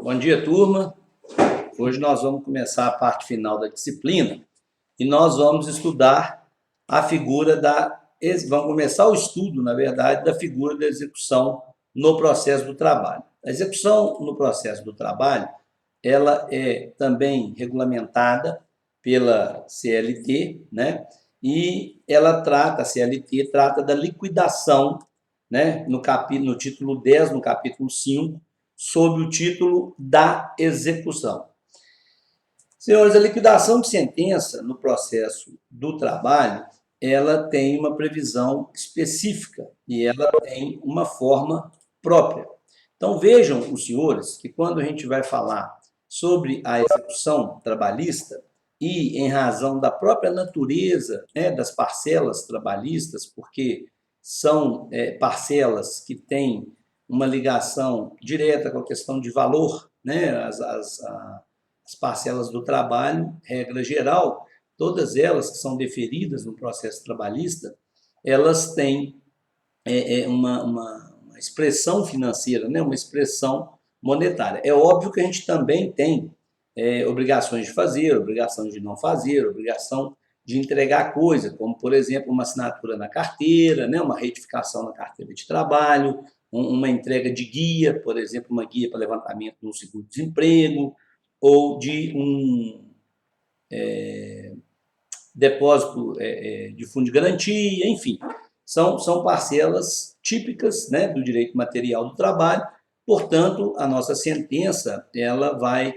Bom dia, turma. Hoje nós vamos começar a parte final da disciplina e nós vamos estudar a figura da... Vamos começar o estudo, na verdade, da figura da execução no processo do trabalho. A execução no processo do trabalho, ela é também regulamentada pela CLT, né? E ela trata, a CLT trata da liquidação, né? No título 10, no capítulo 5, sob o título da execução. Senhores, a liquidação de sentença no processo do trabalho, ela tem uma previsão específica e ela tem uma forma própria. Então, vejam os senhores que quando a gente vai falar sobre a execução trabalhista e em razão da própria natureza, né, das parcelas trabalhistas, porque são parcelas que têm uma ligação direta com a questão de valor, né? As parcelas do trabalho, regra geral, todas elas que são deferidas no processo trabalhista, elas têm uma expressão financeira, né? Uma expressão monetária. É óbvio que a gente também tem obrigações de fazer, obrigações de não fazer, obrigação de entregar coisa, como, por exemplo, uma assinatura na carteira, né? Uma retificação na carteira de trabalho, uma entrega de guia, por exemplo, uma guia para levantamento no seguro-desemprego, ou de um depósito de fundo de garantia, enfim. São parcelas típicas, né, do direito material do trabalho. Portanto, a nossa sentença, ela vai,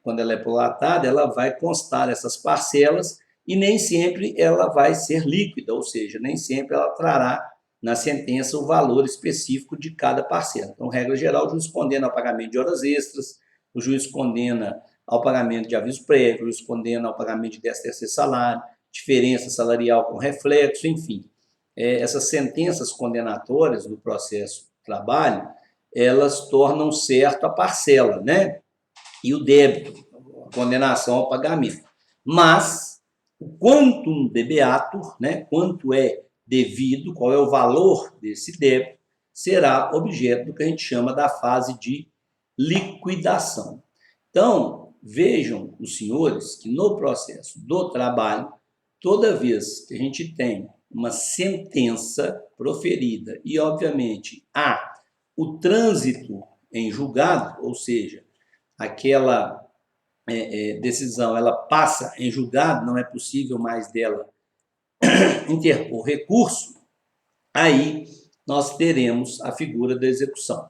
quando ela é prolatada, ela vai constar essas parcelas e nem sempre ela vai ser líquida, ou seja, nem sempre ela trará na sentença o valor específico de cada parcela. Então, regra geral, o juiz condena ao pagamento de horas extras, o juiz condena ao pagamento de aviso prévio, o juiz condena ao pagamento de 13º salário, diferença salarial com reflexo, enfim. Essas sentenças condenatórias do processo do trabalho, elas tornam certo a parcela, né? E o débito, a condenação ao pagamento. Mas o quantum debeatur, né? Quanto é devido, qual é o valor desse débito, será objeto do que a gente chama da fase de liquidação. Então, vejam os senhores que no processo do trabalho, toda vez que a gente tem uma sentença proferida e, obviamente, há o trânsito em julgado, ou seja, aquela decisão ela passa em julgado, não é possível mais dela interpor recurso, aí nós teremos a figura da execução.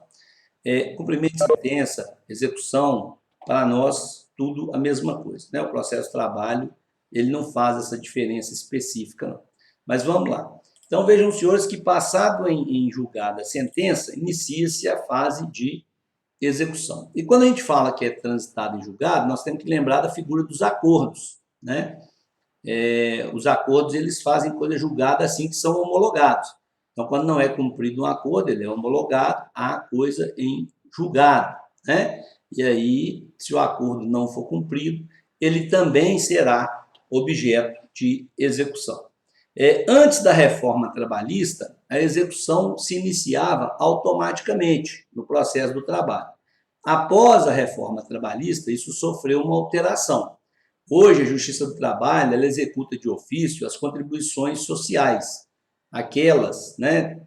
Cumprimento de sentença, execução, para nós, tudo a mesma coisa, né? O processo de trabalho, ele não faz essa diferença específica, não. Mas vamos lá. Então, vejam, senhores, que passado em julgada a sentença, inicia-se a fase de execução. E quando a gente fala que é transitado em julgado, nós temos que lembrar da figura dos acordos, né? Os acordos, eles fazem coisa julgada assim que são homologados. Então, quando não é cumprido um acordo, ele é homologado, há coisa em julgado, né? E aí, se o acordo não for cumprido, ele também será objeto de execução. Antes da reforma trabalhista, a execução se iniciava automaticamente no processo do trabalho. Após a reforma trabalhista, isso sofreu uma alteração. Hoje, a Justiça do Trabalho ela executa de ofício as contribuições sociais, aquelas, né,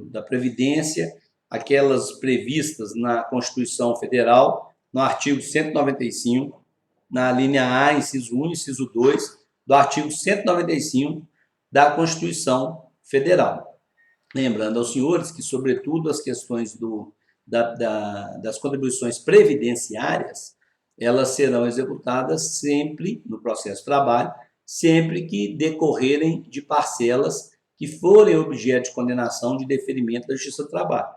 da Previdência, aquelas previstas na Constituição Federal, no artigo 195, na linha A, inciso 1, inciso 2, do artigo 195 da Constituição Federal. Lembrando aos senhores que, sobretudo, as questões das contribuições previdenciárias, elas serão executadas sempre, no processo de trabalho, sempre que decorrerem de parcelas que forem objeto de condenação de deferimento da Justiça do Trabalho.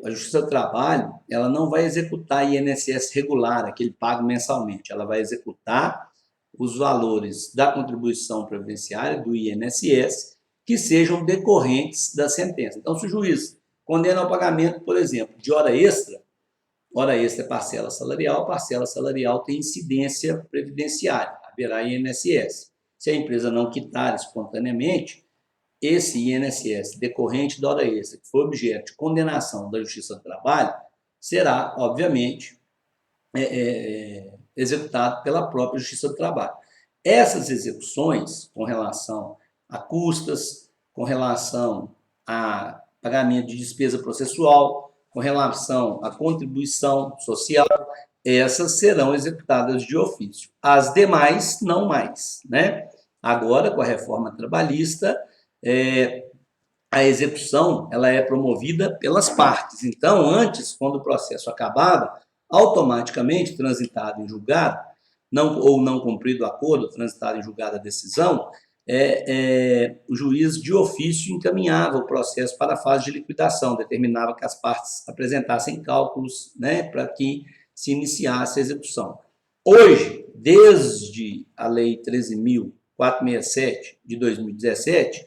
A Justiça do Trabalho ela não vai executar INSS regular, aquele pago mensalmente, ela vai executar os valores da contribuição previdenciária, do INSS, que sejam decorrentes da sentença. Então, se o juiz condena ao pagamento, por exemplo, de hora extra é parcela salarial tem incidência previdenciária, haverá INSS. Se a empresa não quitar espontaneamente, esse INSS decorrente da hora extra, que foi objeto de condenação da Justiça do Trabalho, será, obviamente, executado pela própria Justiça do Trabalho. Essas execuções, com relação a custas, com relação a pagamento de despesa processual, com relação à contribuição social, essas serão executadas de ofício. As demais, não mais, né? Agora, com a reforma trabalhista, a execução ela é promovida pelas partes. Então, antes, quando o processo acabava, automaticamente transitado em julgado, ou não cumprido o acordo, transitado em julgado a decisão, o juiz de ofício encaminhava o processo para a fase de liquidação, determinava que as partes apresentassem cálculos, né, para que se iniciasse a execução. Hoje, desde a Lei 13.467 de 2017,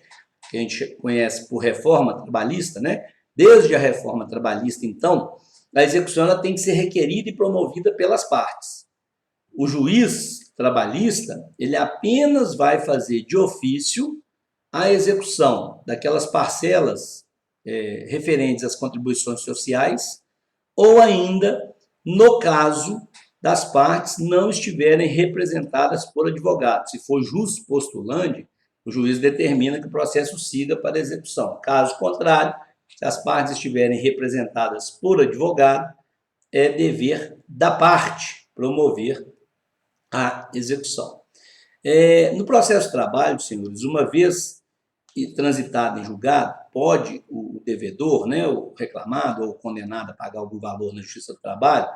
que a gente conhece por reforma trabalhista, né? Desde a reforma trabalhista, então, a execução ela tem que ser requerida e promovida pelas partes. O juiz trabalhista, ele apenas vai fazer de ofício a execução daquelas parcelas referentes às contribuições sociais, ou ainda, no caso das partes não estiverem representadas por advogado. Se for jus postulante, o juiz determina que o processo siga para execução. Caso contrário, se as partes estiverem representadas por advogado, é dever da parte promover a execução. No processo de trabalho, senhores, uma vez transitado em julgado, pode o devedor, né, o reclamado ou o condenado a pagar algum valor na Justiça do Trabalho,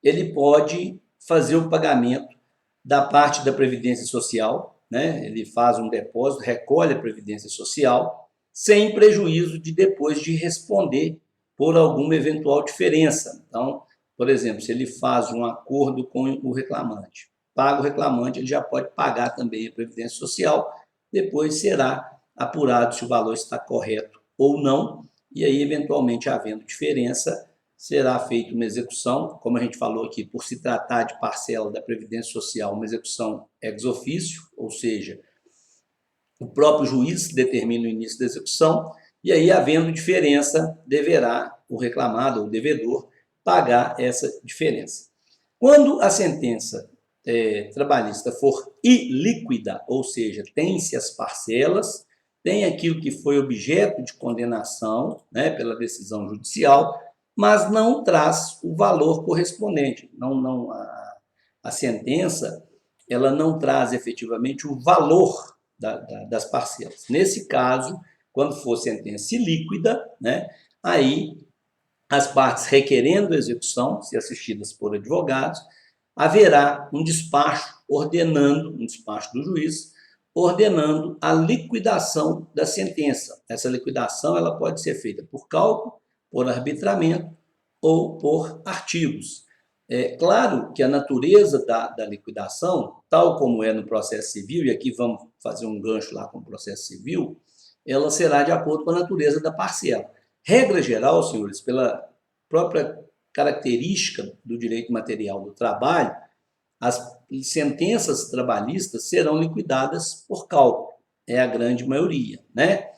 ele pode fazer o pagamento da parte da Previdência Social, né? Ele faz um depósito, recolhe a Previdência Social, sem prejuízo de depois de responder por alguma eventual diferença. Então, por exemplo, se ele faz um acordo com o reclamante, paga o reclamante, ele já pode pagar também a Previdência Social, depois será apurado se o valor está correto ou não, e aí, eventualmente, havendo diferença, será feita uma execução, como a gente falou aqui, por se tratar de parcela da Previdência Social, uma execução ex officio, ou seja, o próprio juiz determina o início da execução, e aí, havendo diferença, deverá o reclamado ou o devedor pagar essa diferença. Quando a sentença trabalhista for ilíquida, ou seja, tem-se as parcelas, tem aquilo que foi objeto de condenação, né, pela decisão judicial, mas não traz o valor correspondente. A sentença ela não traz efetivamente o valor das parcelas. Nesse caso, quando for sentença ilíquida, né, aí as partes requerendo a execução, se assistidas por advogados, haverá um despacho um despacho do juiz, ordenando a liquidação da sentença. Essa liquidação ela pode ser feita por cálculo, por arbitramento ou por artigos. É claro que a natureza da liquidação, tal como é no processo civil, e aqui vamos fazer um gancho lá com o processo civil, ela será de acordo com a natureza da parcela. Regra geral, senhores, pela própria característica do direito material do trabalho, as sentenças trabalhistas serão liquidadas por cálculo, é a grande maioria, né?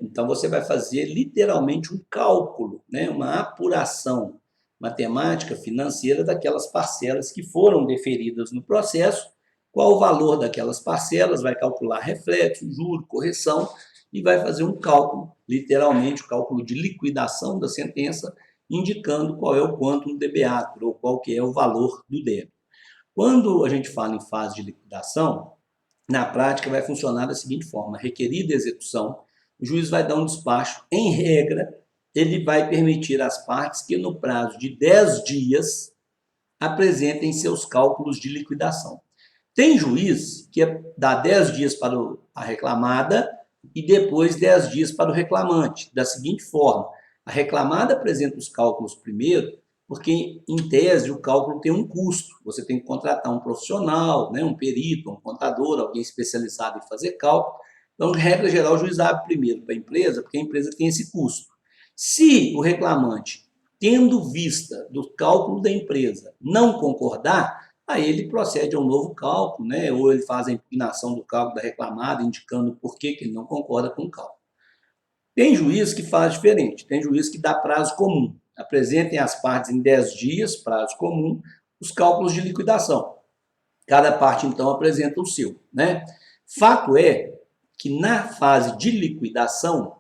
Então, você vai fazer literalmente um cálculo, né? Uma apuração matemática financeira daquelas parcelas que foram deferidas no processo, qual o valor daquelas parcelas, vai calcular reflexo, juro, correção, e vai fazer um cálculo, literalmente, o cálculo de liquidação da sentença, indicando qual é o quantum de beatur, ou qual que é o valor do débito. Quando a gente fala em fase de liquidação, na prática vai funcionar da seguinte forma: requerida a execução, o juiz vai dar um despacho, em regra, ele vai permitir às partes que no prazo de 10 dias apresentem seus cálculos de liquidação. Tem juiz que dá 10 dias para a reclamada e depois 10 dias para o reclamante, da seguinte forma: a reclamada apresenta os cálculos primeiro, porque, em tese, o cálculo tem um custo. Você tem que contratar um profissional, né, um perito, um contador, alguém especializado em fazer cálculo. Então, regra geral, o juiz abre primeiro para a empresa, porque a empresa tem esse custo. Se o reclamante, tendo vista do cálculo da empresa, não concordar, aí ele procede a um novo cálculo, né, ou ele faz a impugnação do cálculo da reclamada, indicando por que ele não concorda com o cálculo. Tem juiz que faz diferente, tem juiz que dá prazo comum. apresentem às partes em 10 dias, prazo comum, os cálculos de liquidação. Cada parte, então, apresenta o seu, né? Fato é que na fase de liquidação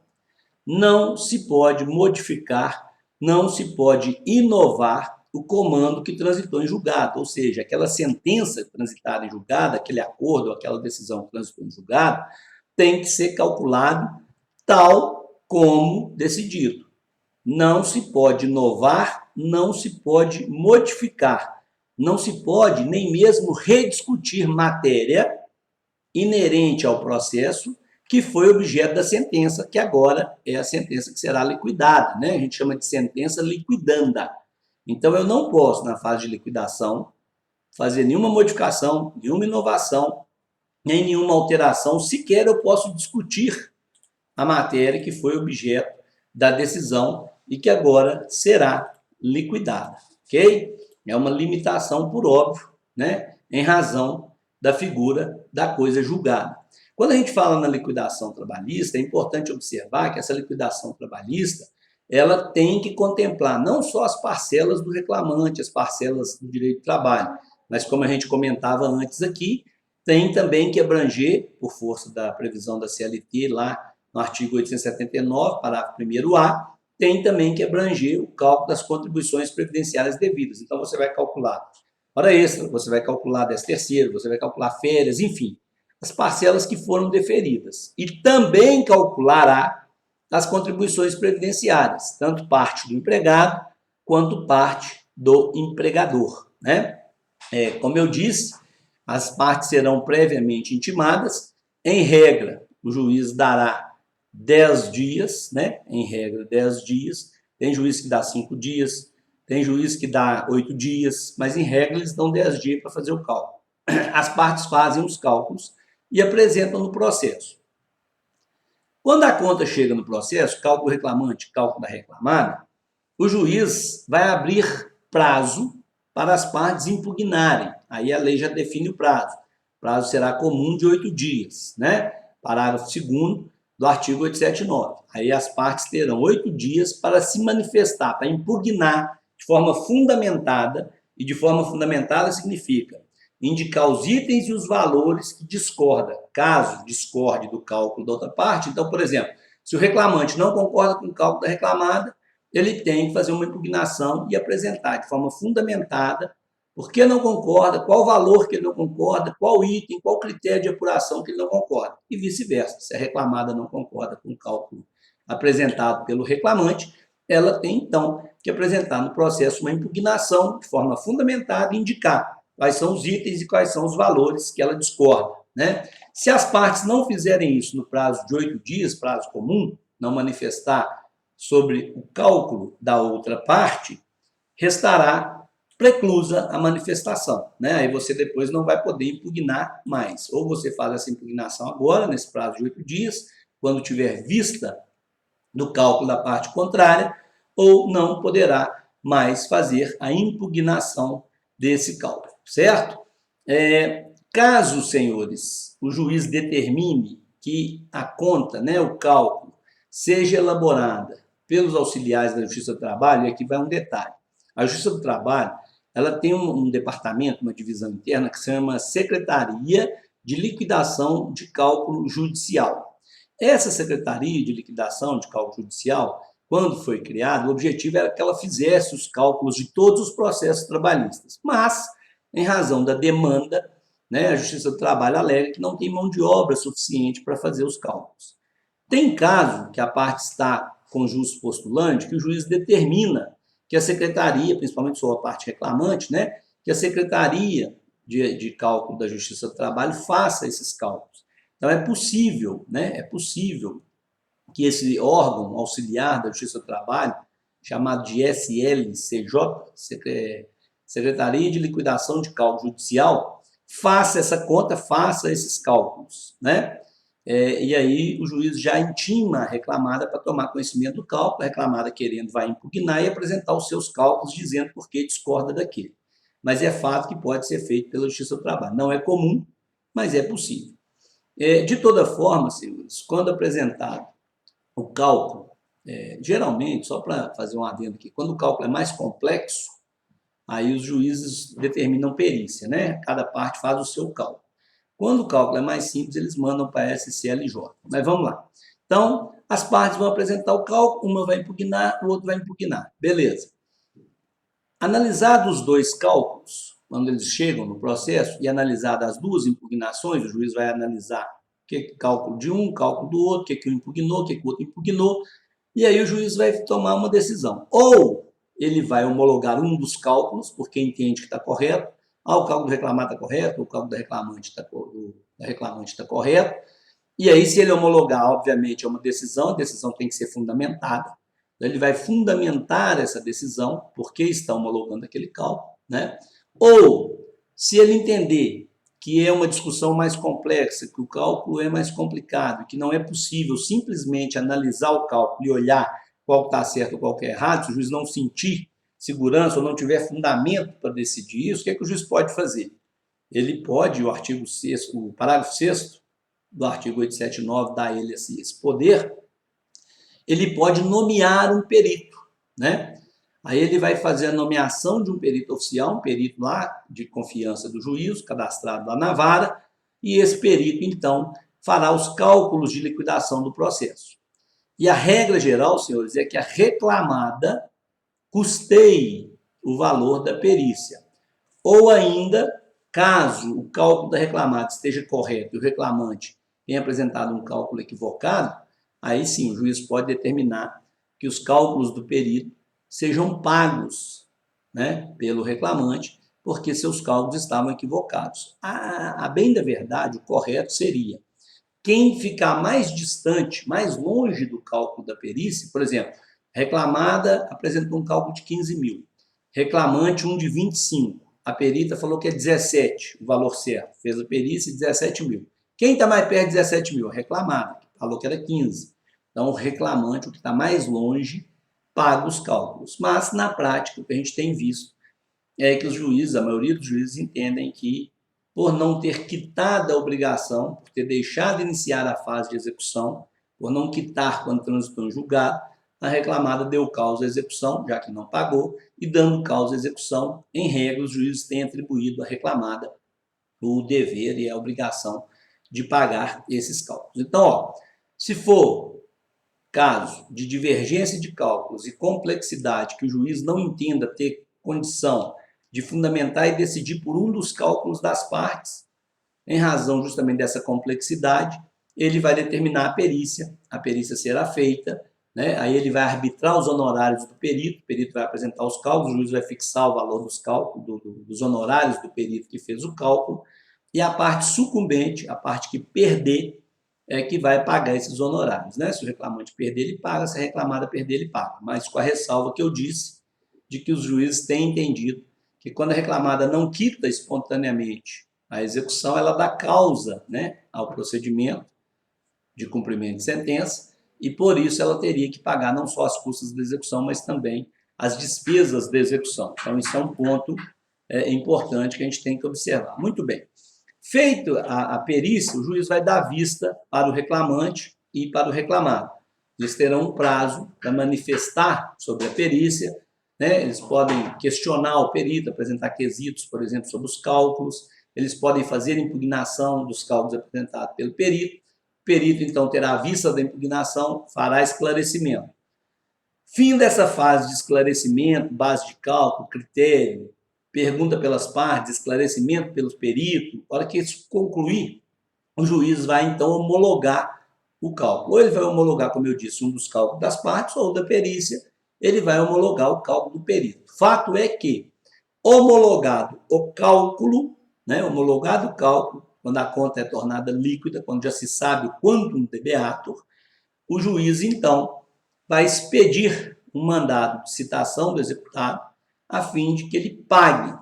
não se pode modificar, não se pode inovar o comando que transitou em julgado, ou seja, aquela sentença transitada em julgado, aquele acordo, aquela decisão que transitou em julgado, tem que ser calculado tal como decidido. Não se pode inovar, não se pode modificar, não se pode nem mesmo rediscutir matéria inerente ao processo que foi objeto da sentença, que agora é a sentença que será liquidada, né? A gente chama de sentença liquidanda. Então, eu não posso, na fase de liquidação, fazer nenhuma modificação, nenhuma inovação, nem nenhuma alteração, sequer eu posso discutir a matéria que foi objeto da decisão e que agora será liquidada, ok? É uma limitação por óbvio, né? Em razão da figura da coisa julgada. Quando a gente fala na liquidação trabalhista, é importante observar que essa liquidação trabalhista ela tem que contemplar não só as parcelas do reclamante, as parcelas do direito do trabalho, mas como a gente comentava antes aqui, tem também que abranger, por força da previsão da CLT lá no artigo 879, parágrafo 1º-A, tem também que abranger o cálculo das contribuições previdenciárias devidas. Então, você vai calcular hora extra, você vai calcular 13º, você vai calcular férias, enfim, as parcelas que foram deferidas. E também calculará as contribuições previdenciárias, tanto parte do empregado quanto parte do empregador, né? Como eu disse, as partes serão previamente intimadas. Em regra, o juiz dará 10 dias, né? Em regra, 10 dias. Tem juiz que dá 5 dias, tem juiz que dá 8 dias, mas em regra eles dão 10 dias para fazer o cálculo. As partes fazem os cálculos e apresentam no processo. Quando a conta chega no processo, cálculo reclamante, cálculo da reclamada, o juiz vai abrir prazo para as partes impugnarem. Aí a lei já define o prazo. O prazo será comum de 8 dias, né? Parágrafo 2º do artigo 879. Aí as partes terão 8 dias para se manifestar, para impugnar de forma fundamentada, e de forma fundamentada significa indicar os itens e os valores que discorda, caso discorde do cálculo da outra parte. Então, por exemplo, se o reclamante não concorda com o cálculo da reclamada, ele tem que fazer uma impugnação e apresentar de forma fundamentada por que não concorda, qual valor que ele não concorda, qual item, qual critério de apuração que ele não concorda, e vice-versa. Se a reclamada não concorda com o cálculo apresentado pelo reclamante, ela tem, então, que apresentar no processo uma impugnação de forma fundamentada e indicar quais são os itens e quais são os valores que ela discorda, né? Se as partes não fizerem isso no prazo de 8 dias, prazo comum, não manifestar sobre o cálculo da outra parte, restará preclusa a manifestação, né? Aí você depois não vai poder impugnar mais. Ou você faz essa impugnação agora, nesse prazo de 8 dias, quando tiver vista do cálculo da parte contrária, ou não poderá mais fazer a impugnação desse cálculo, certo? Caso, senhores, o juiz determine que a conta, né, o cálculo, seja elaborada pelos auxiliares da Justiça do Trabalho, e aqui vai um detalhe. A Justiça do Trabalho ela tem um departamento, uma divisão interna, que se chama Secretaria de Liquidação de Cálculo Judicial. Essa Secretaria de Liquidação de Cálculo Judicial, quando foi criada, o objetivo era que ela fizesse os cálculos de todos os processos trabalhistas. Mas, em razão da demanda, né, a Justiça do Trabalho alega que não tem mão de obra suficiente para fazer os cálculos. Tem caso que a parte está com jus postulante, que o juiz determina que a secretaria, principalmente sua parte reclamante, né, que a Secretaria de Cálculo da Justiça do Trabalho faça esses cálculos. Então, é possível, né, é possível que esse órgão auxiliar da Justiça do Trabalho, chamado de SLCJ, Secretaria de Liquidação de Cálculo Judicial, faça essa conta, faça esses cálculos, né? E aí o juiz já intima a reclamada para tomar conhecimento do cálculo, a reclamada querendo vai impugnar e apresentar os seus cálculos dizendo por que discorda daquele. Mas é fato que pode ser feito pela Justiça do Trabalho. Não é comum, mas é possível. De toda forma, senhores, quando apresentado o cálculo, geralmente, só para fazer um adendo aqui, quando o cálculo é mais complexo, aí os juízes determinam perícia, né? Cada parte faz o seu cálculo. Quando o cálculo é mais simples, eles mandam para a SCLJ. Mas vamos lá. Então, as partes vão apresentar o cálculo, uma vai impugnar, o outro vai impugnar. Beleza. Analisados os dois cálculos, quando eles chegam no processo, e analisadas as duas impugnações, o juiz vai analisar o que é cálculo de um, cálculo do outro, o que é que um impugnou, o que é que o outro impugnou, e aí o juiz vai tomar uma decisão. Ou ele vai homologar um dos cálculos, porque entende que está correto, o cálculo do reclamado está correto, o cálculo do reclamante está correto, e aí se ele homologar, obviamente, é uma decisão, a decisão tem que ser fundamentada. Ele vai fundamentar essa decisão, porque está homologando aquele cálculo, né? Ou, se ele entender que é uma discussão mais complexa, que o cálculo é mais complicado, que não é possível simplesmente analisar o cálculo e olhar qual está certo ou qual está errado, se o juiz não sentir segurança ou não tiver fundamento para decidir isso, o que é que o juiz pode fazer? Ele pode, o artigo 6º, o parágrafo 6º do artigo 879 dá a ele esse poder, ele pode nomear um perito, né? Aí ele vai fazer a nomeação de um perito oficial, um perito lá de confiança do juízo, cadastrado lá na vara, e esse perito, então, fará os cálculos de liquidação do processo. E a regra geral, senhores, é que a reclamada custeie o valor da perícia. Ou ainda, caso o cálculo da reclamada esteja correto e o reclamante tenha apresentado um cálculo equivocado, aí sim o juiz pode determinar que os cálculos do perito sejam pagos, né, pelo reclamante, porque seus cálculos estavam equivocados. A bem da verdade, o correto seria quem ficar mais distante, mais longe do cálculo da perícia, por exemplo, reclamada apresentou um cálculo de 15 mil, reclamante um de 25, a perita falou que é 17 o valor certo, fez a perícia 17 mil. Quem está mais perto de 17 mil? A reclamada, que falou que era 15. Então, o reclamante, o que está mais longe, paga os cálculos. Mas, na prática, o que a gente tem visto é que os juízes, a maioria dos juízes, entendem que, por não ter quitado a obrigação, por ter deixado de iniciar a fase de execução, por não quitar quando transitou em julgado, a reclamada deu causa à execução, já que não pagou, e dando causa à execução, em regra, os juízes têm atribuído à reclamada o dever e a obrigação de pagar esses cálculos. Então, ó, se for caso de divergência de cálculos e complexidade que o juiz não entenda ter condição de fundamentar e decidir por um dos cálculos das partes, em razão justamente dessa complexidade, ele vai determinar a perícia será feita, né? Aí ele vai arbitrar os honorários do perito, o perito vai apresentar os cálculos, o juiz vai fixar o valor dos cálculos, dos honorários do perito que fez o cálculo, e a parte sucumbente, a parte que perder, é que vai pagar esses honorários, né? Se o reclamante perder, ele paga, se a reclamada perder, ele paga. Mas com a ressalva que eu disse, de que os juízes têm entendido que quando a reclamada não quita espontaneamente a execução, ela dá causa, né, ao procedimento de cumprimento de sentença, e por isso ela teria que pagar não só as custas da execução, mas também as despesas da execução. Então, isso é um ponto importante que a gente tem que observar. Muito bem. Feito a perícia, o juiz vai dar vista para o reclamante e para o reclamado. Eles terão um prazo para manifestar sobre a perícia, né? Eles podem questionar o perito, apresentar quesitos, por exemplo, sobre os cálculos, eles podem fazer impugnação dos cálculos apresentados pelo perito. O perito, então, terá a vista da impugnação, fará esclarecimento. Fim dessa fase de esclarecimento, base de cálculo, critério, pergunta pelas partes, esclarecimento pelos peritos, na hora que isso concluir, o juiz vai, então, homologar o cálculo. Ou ele vai homologar, como eu disse, um dos cálculos das partes, ou da perícia, ele vai homologar o cálculo do perito. Fato é que, homologado o cálculo, né, homologado o cálculo, quando a conta é tornada líquida, quando já se sabe o quantum de beatur, o juiz, então, vai expedir um mandado de citação do executado a fim de que ele pague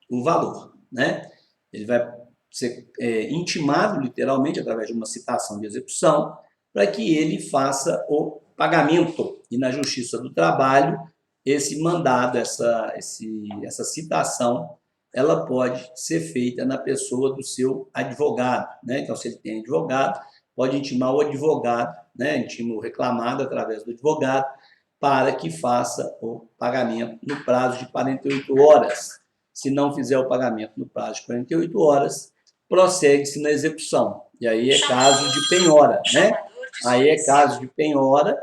o valor, né? Ele vai ser intimado, literalmente, através de uma citação de execução, para que ele faça o pagamento. E na Justiça do Trabalho, esse mandado, essa citação, ela pode ser feita na pessoa do seu advogado, né? Então, se ele tem advogado, pode intimar o advogado né, intimo reclamado através do advogado, para que faça o pagamento no prazo de 48 horas. Se não fizer o pagamento no prazo de 48 horas, prossegue-se na execução. E aí é caso de penhora, né? Aí é caso de penhora,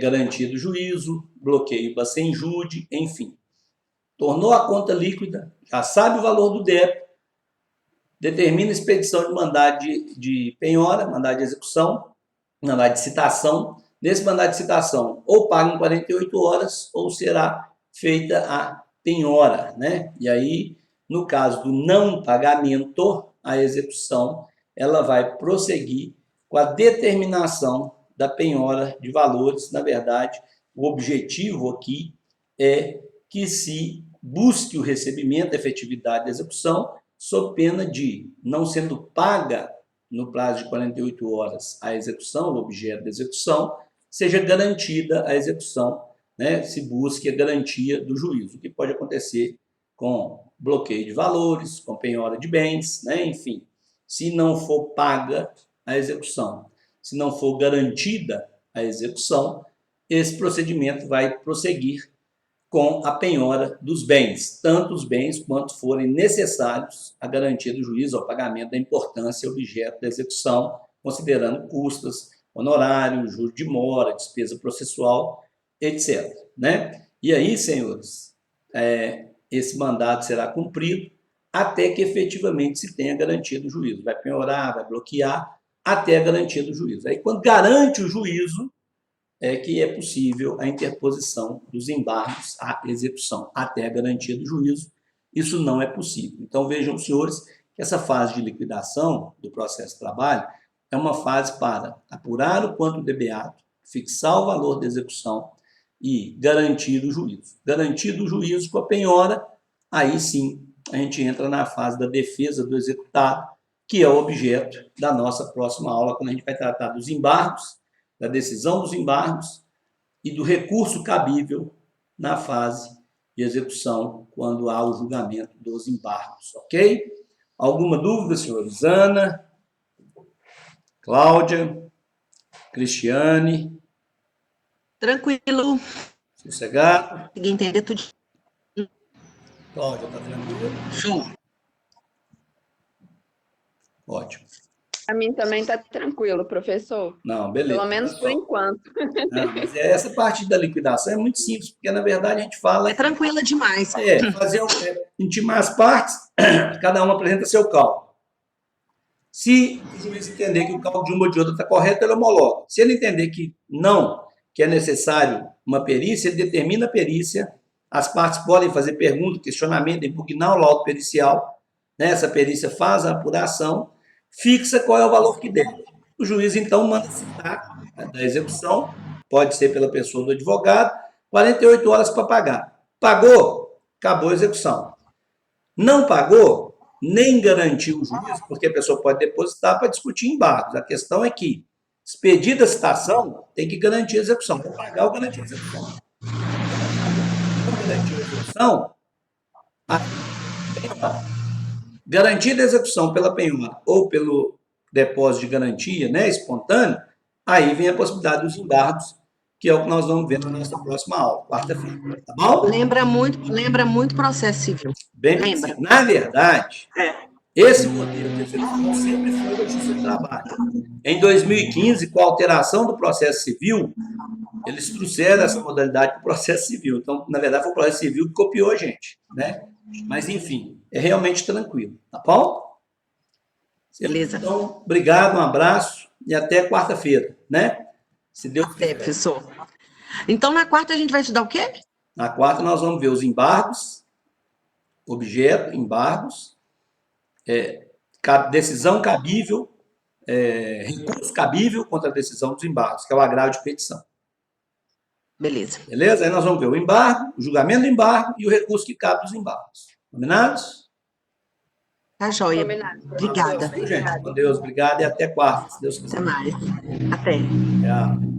garantido o juízo, bloqueio sem júri, enfim. Tornou a conta líquida, já sabe o valor do débito, determina a expedição de mandado de penhora, mandado de execução, mandado de citação. Nesse mandado de citação, ou paga em 48 horas, ou será feita a penhora, né? E aí, no caso do não pagamento, a execução, ela vai prosseguir com a determinação da penhora de valores. Na verdade, o objetivo aqui é que se busque o recebimento, a efetividade da execução, sob pena de, não sendo paga no prazo de 48 horas a execução, o objeto da execução, seja garantida a execução, né? Se busque a garantia do juízo, o que pode acontecer com bloqueio de valores, com penhora de bens, né? Enfim, se não for paga a execução, se não for garantida a execução, esse procedimento vai prosseguir com a penhora dos bens, tanto os bens quanto forem necessários à garantia do juízo ao pagamento da importância objeto da execução, considerando custas, honorário, juros de mora, despesa processual, etc. Né? E aí, senhores, esse mandado será cumprido até que efetivamente se tenha garantia do juízo. Vai penhorar, vai bloquear, até a garantia do juízo. Aí, quando garante o juízo, é que é possível a interposição dos embargos à execução. Até a garantia do juízo, isso não é possível. Então, vejam, senhores, que essa fase de liquidação do processo de trabalho é uma fase para apurar o quanto debeato, fixar o valor da execução e garantir o juízo. Garantido o juízo com a penhora, aí sim a gente entra na fase da defesa do executado, que é o objeto da nossa próxima aula, quando a gente vai tratar dos embargos, da decisão dos embargos e do recurso cabível na fase de execução, quando há o julgamento dos embargos, ok? Alguma dúvida, senhores? Ana, Cláudia, Cristiane? Tranquilo. Sossegado? Consegui entender tudo. Cláudia, está tranquilo? Show. Ótimo. A mim também está tranquilo, professor. Não, beleza. Pelo menos por enquanto. Não, mas essa parte da liquidação é muito simples, porque na verdade a gente fala... É tranquila demais. Intimar as partes, cada uma apresenta seu cálculo. Se o juiz entender que o cálculo de uma ou de outra está correto, ele homologa. Se ele entender que não, que é necessário uma perícia, ele determina a perícia, as partes podem fazer pergunta, questionamento, impugnar o laudo pericial, né? Essa perícia faz a apuração, fixa qual é o valor que deve. O juiz, então, manda citar da execução, pode ser pela pessoa do advogado, 48 horas para pagar. Pagou, acabou a execução. Não pagou, nem garantiu o juízo, porque a pessoa pode depositar para discutir embargos. A questão é que, expedida a citação, tem que garantir a execução. Para pagar ou garantir a execução. Não garantir a execução, garantida a execução pela penhora ou pelo depósito de garantia, né, espontâneo, aí vem a possibilidade dos embargos, que é o que nós vamos ver na nossa próxima aula, quarta-feira, tá bom? Lembra muito processo civil. Bem, Lembra? na verdade, esse modelo de execução sempre foi da Justiça do Trabalho. Em 2015, com a alteração do processo civil, eles trouxeram essa modalidade para o processo civil. Então, na verdade, foi o processo civil que copiou a gente, né? Mas, enfim, é realmente tranquilo, tá bom? Beleza. Então, obrigado, um abraço e até quarta-feira, né? Se Deus quiser. Professor. Então, na quarta a gente vai estudar o quê? Na quarta nós vamos ver os embargos, objeto, embargos, decisão cabível, recurso cabível contra a decisão dos embargos, que é o agravo de petição. Beleza. Beleza? Aí nós vamos ver o embargo, o julgamento do embargo e o recurso que cabe dos embargos. Combinados? Tá joia. Combinado. Obrigada. Gente, com Deus, obrigado e até quarta, se Deus quiser. Até mais. Até. Tchau.